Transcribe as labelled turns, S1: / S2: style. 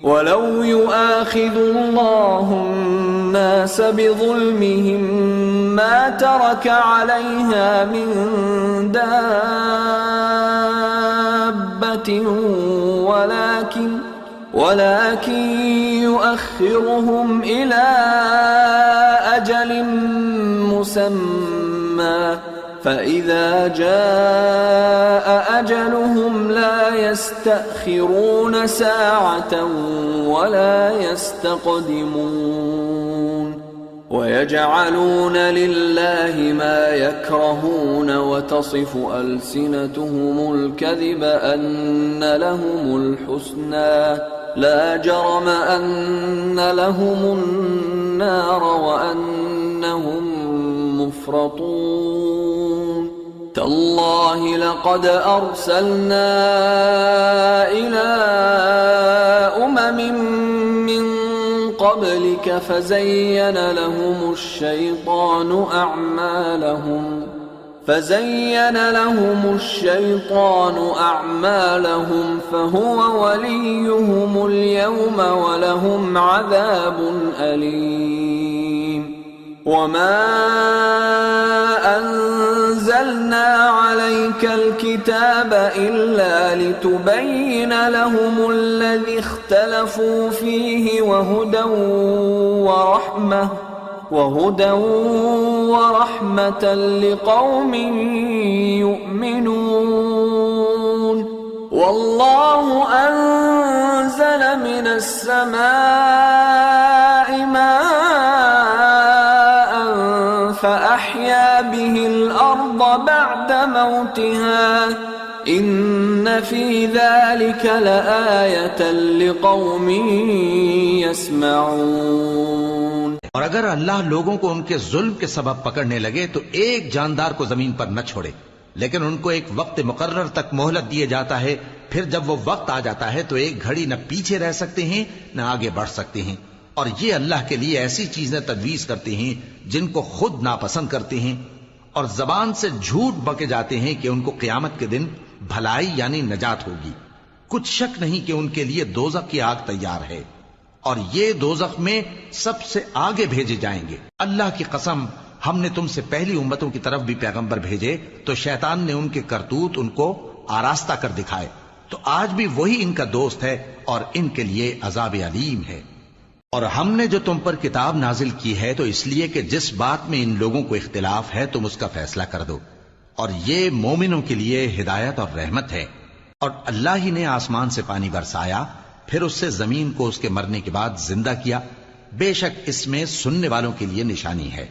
S1: वलौ युआखिदुल्लाहु अन्नास बिज़ुल्मिहिम मा तरक अलैहा मिन दाब्बतिन वलाकिन युअख्खिरुहुम इला अजलिन मुसम्मा فإذا جاء أجلهم لا يستأخرون ساعة ولا يستقدمون ويجعلون لله ما يكرهون وتصف ألسنتهم الكذب أن لهم الحسنى لا جرم أن لهم النار وأنهم مفرطون تالله لقد أرسلنا إلى أمم من قبلك فزين لهم الشيطان أعمالهم فهو وليهم اليوم ولهم عذاب أليم وما أنزلنا عليك الكتاب إلا لتبين لهم الذي اختلفوا فيه وهدى ورحمة لقوم يؤمنون والله أنزل من السماء ماء فأحيا به الأرض بعد موتها إن في ذلك لآية لقوم يسمعون।
S2: और अगर अल्लाह लोगों को उनके जुल्म के सबब पकड़ने लगे तो एक जानदार को जमीन पर न छोड़े, लेकिन उनको एक वक्त मुकर्रर तक मोहलत दिए जाता है। फिर जब वो वक्त आ जाता है तो एक घड़ी न पीछे रह सकते हैं न आगे बढ़ सकते हैं। और ये अल्लाह के लिए ऐसी चीजें तजवीज करते हैं जिनको खुद नापसंद करते हैं, और जबान से झूठ बके जाते हैं कि उनको क़यामत के दिन भलाई यानी नजात होगी। कुछ शक नहीं कि उनके लिए दोज़ख की आग तैयार है और ये दोज़ख में सबसे आगे भेजे जाएंगे। अल्लाह की कसम, हमने तुमसे पहली उम्मतों की तरफ भी पैगंबर भेजे तो शैतान ने उनके करतूत उनको आरास्ता कर दिखाए, तो आज भी वही इनका दोस्त है और इनके लिए अजाब अलीम है। और हमने जो तुम पर किताब नाजिल की है तो इसलिए कि जिस बात में इन लोगों को इख्तिलाफ है तुम उसका फैसला कर दो, और ये मोमिनों के लिए हिदायत और रहमत है। और अल्लाह ही ने आसमान से पानी बरसाया, फिर उससे जमीन को उसके मरने के बाद जिंदा किया। बेशक इसमें सुनने वालों के लिए निशानी है।